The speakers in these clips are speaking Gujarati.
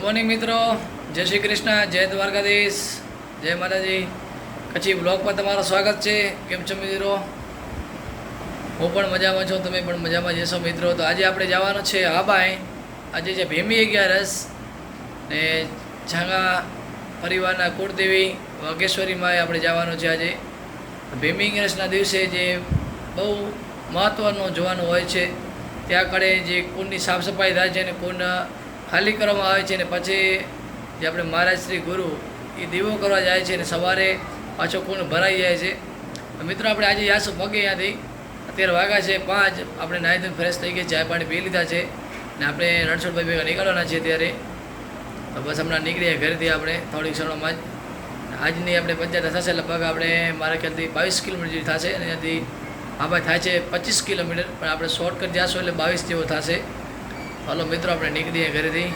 મોર્નિંગ મિત્રો, જય શ્રી કૃષ્ણ, જય દ્વારકાધીશ, જય માતાજી. કચ્છી બ્લોગમાં તમારું સ્વાગત છે. કેમ છો મિત્રો? હું પણ મજામાં છું, તમે પણ મજામાં જશો મિત્રો. તો આજે આપણે જવાનું છે આબાઈ. આજે છે ભીમી 11 ને છાંગા પરિવારના કુળદેવી વાઘેશ્વરીમાં આપણે જવાનું છે. આજે ભીમી 11ના દિવસે જે બહુ મહત્ત્વનું જોવાનું હોય છે, ત્યાં કડે જે કુંડની સાફ સફાઈ થાય છે અને કુંડ ખાલી કરવામાં આવે છે અને પછી જે આપણે મહારાજ શ્રી ગુરુ એ દીવો કરવા જાય છે અને સવારે પાછો કુંડ ભરાઈ જાય છે. મિત્રો આપણે આજે યાસુ પગે ત્યાંથી અત્યારે વાગ્યા છે 5. આપણે નાહી ધોઈને ફ્રેશ થઈ ગયા, ચાય પાણી પી લીધા છે ને આપણે રણછોડભાઈ ભેગા નીકળવાના છે ત્યારે. તો બસ હમણાં નીકળીએ ઘરેથી આપણે થોડીક ક્ષણોમાં જ. આજની આપણે પંચાયત થશે લગભગ આપણે મારા ખ્યાલથી 22 કિલોમીટર જેવી થશે અને ત્યાંથી આબાઈ થાય છે 25 કિલોમીટર, પણ આપણે શોર્ટકટ જઈશું એટલે 22 જેવો થશે. હાલો મિત્રો, આપણે નીકળીએ ઘરેથી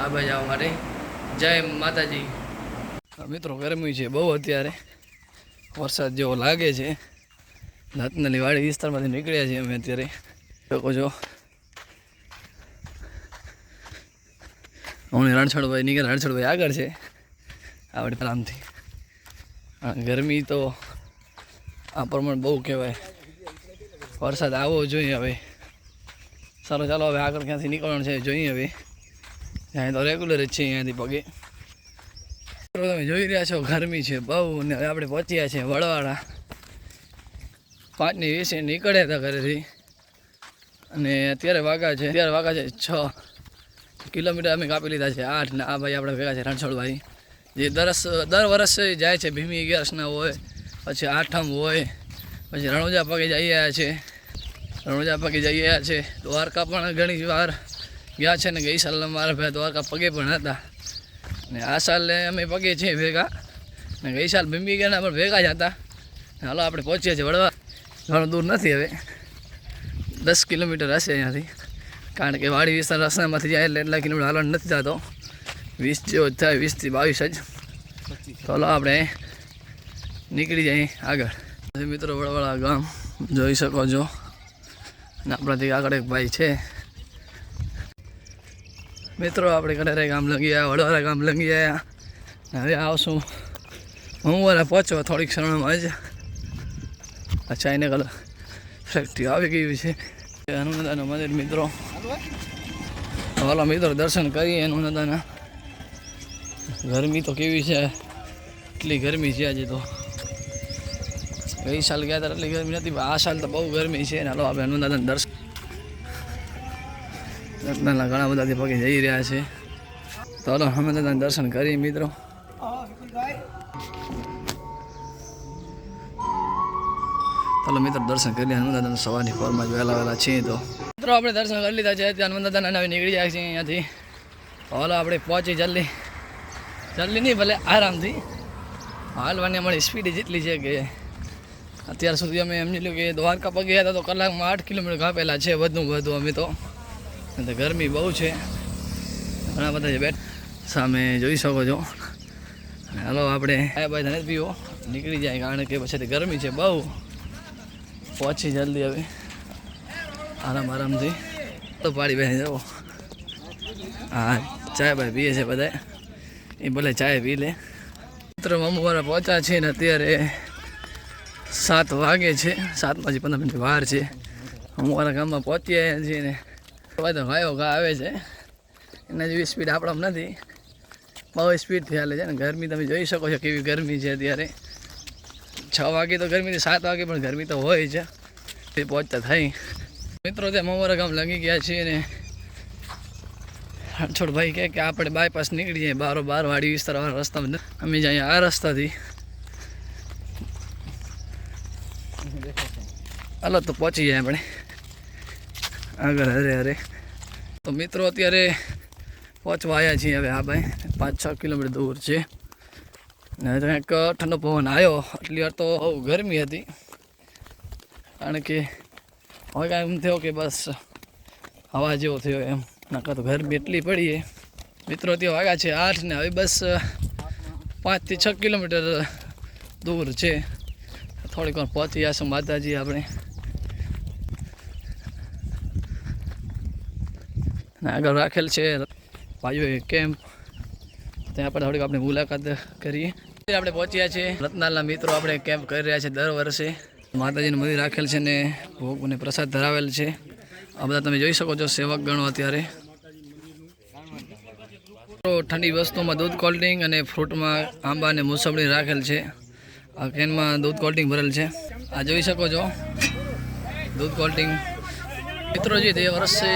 આબાઈ જવા માટે. જય માતાજી. મિત્રો ગરમી છે બહુ, અત્યારે વરસાદ જેવો લાગે છે. નાતનલી વાડી વિસ્તારમાંથી નીકળ્યા છીએ અમે અત્યારે. લોકો જો હું રણછોડભાઈ નીકળ્યા, રણછોડભાઈ આગળ છે આપણે આરામથી. ગરમી તો આ પ્રમાણે બહુ કહેવાય, વરસાદ આવવો જોઈએ હવે. સારું ચાલો, હવે આગળ ક્યાંથી નીકળવાનું છે જોઈએ. હવે ત્યાં તો રેગ્યુલર જ છે અહીંયાથી પગે. તમે જોઈ રહ્યા છો ગરમી છે બહુ. અને હવે આપણે પહોંચ્યા છીએ વડવાળા. 5:20 નીકળ્યા હતા ઘરેથી અને અત્યારે વાગ્યા છે 6 કિલોમીટર અમે કાપી લીધા છે. 8 ને આ ભાઈ આપણે ભેગા છે રણછોડભાઈ, જે દર વર્ષે જાય છે. ભીમી 11ના હોય, પછી 8મ હોય, પછી રણોજા પગે જઈ આવ્યા છે. દ્વારકા પણ ઘણી વાર ગયા છે ને ગઈ સાલના મારા ભાઈ દ્વારકા પગે પણ હતા ને આ સાલ અમે પગે છીએ ભેગા ને ગઈ સાલ ભીમી 11ના પણ ભેગા જ હતા. હાલો આપણે પહોંચ્યા છીએ વડવા. ઘણું દૂર નથી, હવે 10 કિલોમીટર હશે અહીંયાથી, કારણ કે વાડી વિસ્તાર રસ્તામાંથી જાય એટલે એટલા કિલોમીટર હાલવાનું નથી થતો. 20 જેવો જ થાય, 20 થી 22 જ. તો હાલો આપણે નીકળી જાય આગળ. મિત્રો વડવાળા ગામ જોઈ શકો છો અને આપણાથી આગળ એક ભાઈ છે. મિત્રો આપણે કડેરા ગામ લંગી આવ્યા, વડવાળા ગામ લંગી આવ્યા. હવે આવશું મમવારા પહોંચવા થોડીક ક્ષણમાં જ. અચ્છા, એને કલર ફેક્ટરી આવી ગયું છે હનુમાનદાનું મંદિર. મિત્રો હાલો મિત્રો દર્શન કરીએ હનુમાનદાના. ગરમી તો કેવી છે, એટલી ગરમી છે આજે તો. ગઈ સાલ ગયા હતા એટલી ગરમી નથી, આ સાલ તો બહુ ગરમી છે. હાલો આપણે હનુમાનદાના દર્શન ઘણા બધાથી પગે જઈ રહ્યા છે. તો હાલો હનુમાનદાના દર્શન કરીએ મિત્રો. ચાલો મિત્રો દર્શન કરી લઈએ હનુમાનદાદાના. સવારની ફોરમાં જ વહેલા છીએ. તો મિત્રો આપણે દર્શન કરી લીધા છે. ત્યાં હનુમાનદાદાના હવે નીકળી જાય છે અહીંયાથી. હાલો આપણે પહોંચી જલ્દી નહીં, ભલે આરામથી. હાલવાની અમારી સ્પીડ જેટલી છે કે અત્યાર સુધી અમે સમજી લો કે દ્વારકા પગે ગયા હતા તો કલાકમાં 8 કિલોમીટર કાપેલા છે વધુ અમે તો. ગરમી બહુ છે, ઘણા બધા છે બેઠ સામે જોઈ શકો છો. હાલો આપણે ભાઈ ધને પીવો નીકળી જાય, કારણ કે પછી ગરમી છે બહુ. પહોંચી જલ્દી હવે આરામથી. તો પાડી બેસી જાઓ. હા, ચાય ભાઈ પીએ છે બધા, એ ભલે ચાય પી લે. મિત્રો મમ્મવાળા પહોંચ્યા છે ને અત્યારે 7 વાગે છે. 7:15 મિનિટ વાર છે. મમ્મવાળા ગામમાં પહોંચ્યા છીએ ને તો ગાયો ઘા આવે છે. એના જેવી સ્પીડ આપણામાં નથી, બહુ સ્પીડથી હાલે છે ને. ગરમી તમે જોઈ શકો છો કેવી ગરમી છે અત્યારે. 6 વાગે તો ગરમી, 7 વાગે પણ ગરમી તો હોય છે. તે પહોંચતા થઈ મિત્રો ત્યાં મમ્મવાળા ગામ લાગી ગયા છીએ ને રણછોડભાઈ કહે કે આપણે બાયપાસ નીકળી જાય બાર વાડી વિસ્તારવાળા રસ્તામાં. અમે જઈએ આ રસ્તાથી. હાલો તો પહોંચી જાય આપણે આગળ. અરે તો મિત્રો અત્યારે પહોંચવા આવ્યા છીએ હવે. આ ભાઈ 5-6 કિલોમીટર દૂર છે ને કંઈક ઠંડો પવન આવ્યો. એટલી વાર તો બહુ ગરમી હતી, કારણ કે હવે કાંઈ એમ થયો કે બસ હવા જેવો થયો એમ, નાકા તો ગરમી એટલી પડી. મિત્રો ત્યાં વાગ્યા છે 8 ને હવે બસ 5 થી 6 કિલોમીટર દૂર છે. થોડીક વાર પહોંચી જશું માતાજી આપણે. આગળ રાખેલ છે ભાઈઓએ કેમ્પ. ત્યાં પણ થોડીક આપણે મુલાકાત કરીએ. આપણે પહોંચ્યા છીએ રત્નાલના મિત્રો આપણે કેમ્પ કરી રહ્યા છે દર વર્ષે. માતાજીનું મંદિર રાખેલ છે ને ભોગ અને પ્રસાદ ધરાવેલ છે. આ બધા તમે જોઈ શકો છો સેવક ગણો. અત્યારે ઠંડી વસ્તુમાં દૂધ કોલ્ડ ડ્રિંક અને ફ્રૂટમાં આંબા અને મોસંબી રાખેલ છે. આ કેનમાં દૂધ કોલ્ડ ડ્રિંક ભરેલ છે. આ જોઈ શકો છો દૂધ કોલ્ડ ડ્રિંક. મિત્રો જે તે વર્ષે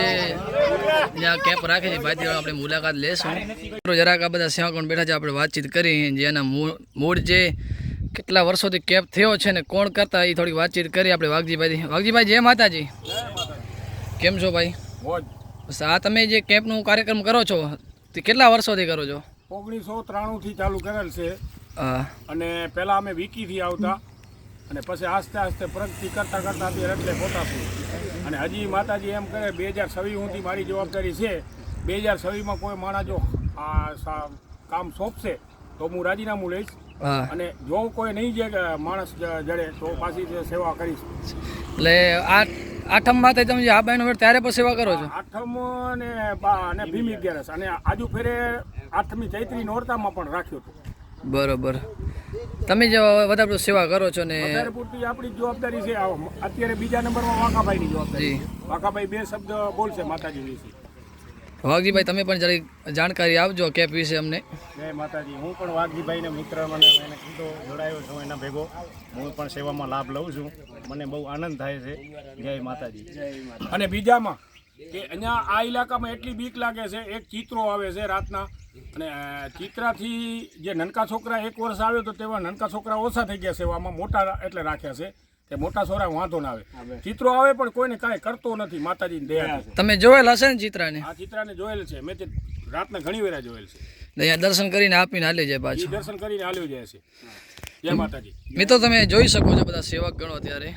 જ્યાં કેમ્પ રાખે છે ભાઈથી આપણે મુલાકાત લેશું. મિત્રો જરાક આ બધા સેવાકોણ બેઠા છે, આપણે વાતચીત કરી જેના મૂળ જે કેટલા વર્ષોથી કેમ્પ થયો છે ને કોણ કરતા એ થોડીક વાતચીત કરી આપણે વાઘજીભાઈ. વાઘજીભાઈ જય માતાજી, કેમ છો ભાઈ? બસ આ તમે જે કેમ્પનું કાર્યક્રમ કરો છો તે કેટલા વર્ષોથી કરો છો? 1993 થી ચાલુ કરેલ છે. હા. અને પહેલા અમે વિકીથી આવતા અને પછી આસ્તે આસ્તે પ્રગતિ કરતા કરતા અત્યારે એટલે પહોંચાશું. અને હજી માતાજી એમ કરે 2026 સુધી મારી જવાબદારી છે. 2026માં કોઈ માણસ જો આ કામ સોંપશે તો હું રાજીનામું લઈશ. અને જો કોઈ નહીં જે માણસ જડે તો પાછી સેવા કરીશ. એટલે આઠમમાં તમે જે આ બહેનો ત્યારે પણ સેવા કરો છો? આઠમ અને ભીમી અગિયારસ અને આજુ ફેરે 8મી ચૈત્રી નોરતામાં પણ રાખ્યો હતો. બરોબર. તમે જે વધારે સેવા કરો છો ને વધારે પૂરતી આપણી જવાબદારી છે. અત્યારે બીજા નંબરમાં વાઘાભાઈની જવાબદારી. વાઘાભાઈ 2 શબ્દ બોલશે માતાજી વિશે. વાઘજીભાઈ તમે પણ જરી જાણકારી આપજો કેમ્પ વિશે અમને. જય માતાજી. હું પણ વાઘજીભાઈને મિત્ર મને કીધો જોડાયો છું એના ભેગો. હું પણ સેવામાં લાભ લઉં છું. મને બહુ આનંદ થાય છે. જય માતાજી. અને બીજામાં કે અહીંયા આ ઇલાકામાં એટલી બીક લાગે છે. એક ચિત્રો આવે છે રાતના અને ચિત્રાથી જે નનકા છોકરા 1 વર્ષ આવ્યો તો તેવા નનકા છોકરા ઓછા થઈ ગયા સેવામાં. મોટા એટલે રાખ્યા છે કે મોટા છોરા વાંધો ના આવે. ચિત્રો આવે પણ કોઈને કાંઈ કરતો નથી. માતાજીની દયા. તમે જોયેલ હશે ને ચિત્રાને? આ ચિત્રાને જોયેલ છે. મેં તે રાતના ઘણી વાર જોયેલ છે. અહીંયા દર્શન કરીને આપીને હાલી જાય પાછું. દર્શન કરીને હાલ્યો જાય છે. જય માતાજી. મિત્રો તમે જોઈ શકો છો બધા સેવક ગણો અત્યારે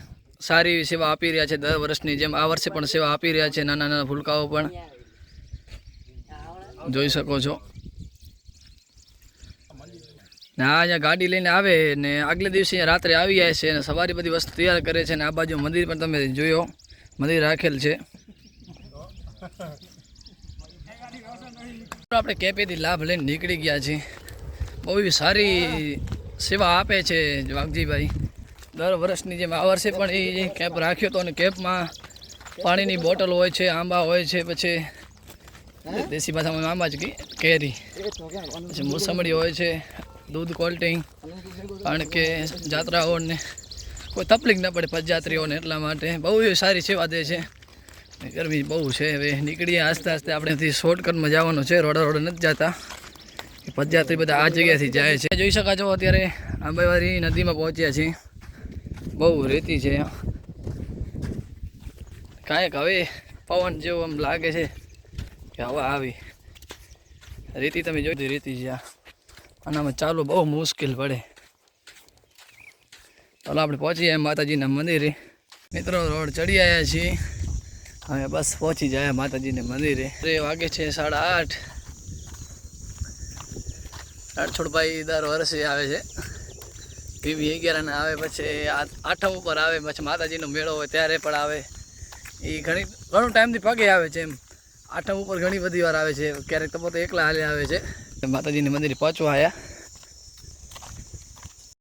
સારી એવી સેવા આપી રહ્યા છે. દર વર્ષની જેમ આ વર્ષે પણ સેવા આપી રહ્યા છે. નાના નાના ફૂલકાઓ પણ જોઈ શકો છો. ને આ અહીંયા ગાડી લઈને આવે ને આગલે દિવસે અહીંયા રાત્રે આવી જાય છે અને સવારે બધી વસ્તુ તૈયાર કરે છે. ને આ બાજુ મંદિર પણ તમે જોયો, મંદિર રાખેલ છે. આપણે કેપેથી લાભ લઈને નીકળી ગયા છીએ. બહુ એવી સારી સેવા આપે છે વાઘજીભાઈ. દર વર્ષની જેમ આ વર્ષે પણ એ કેમ્પ રાખ્યો હતો અને કેમ્પમાં પાણીની બોટલ હોય છે, આંબા હોય છે, પછી દેશી ભાષામાં આંબા જ કેરી, પછી મોસંબી હોય છે, દૂધ કોલ્ડ ડ્રિંક. કારણ કે જાત્રાઓને કોઈ તકલીફ ન પડે પદયાત્રીઓને, એટલા માટે બહુ એવી સારી સેવા દે છે. ગરમી બહુ છે. હવે નીકળીએ આસ્તે આસ્તે. આપણેથી શોર્ટકટમાં જવાનું છે, રોડ નથી જતા. પદયાત્રી બધા આ જગ્યાથી જાય છે. જોઈ શકા છો અત્યારે આંબાવારી નદીમાં પહોંચ્યા છીએ. બહુ રેતી છે. કાંઈક હવે પવન જેવું આમ લાગે છે કે હવા આવી. રેતી તમે જોઈ રેતી છે. આનામાં ચાલુ બહુ મુશ્કેલ પડે. ચાલો આપણે પહોંચી જાય માતાજીના મંદિરે. મિત્રો રોડ ચડી આવ્યા છીએ. હવે બસ પહોંચી જાય માતાજીના મંદિરે. વાગે છે 8:30. રાઠોડભાઈ દર વર્ષે આવે છે. ભીમી 11 આવે, પછી આઠમ ઉપર આવે, પછી માતાજીનો મેળો હોય ત્યારે પણ આવે. એ ઘણું ટાઈમથી પગે આવે છે. એમ આઠમ ઉપર ઘણી બધી વાર આવે છે. ક્યારેક તો પોતે એકલા હાલે આવે છે. માતાજીના મંદિરે પહોંચવા આવ્યા.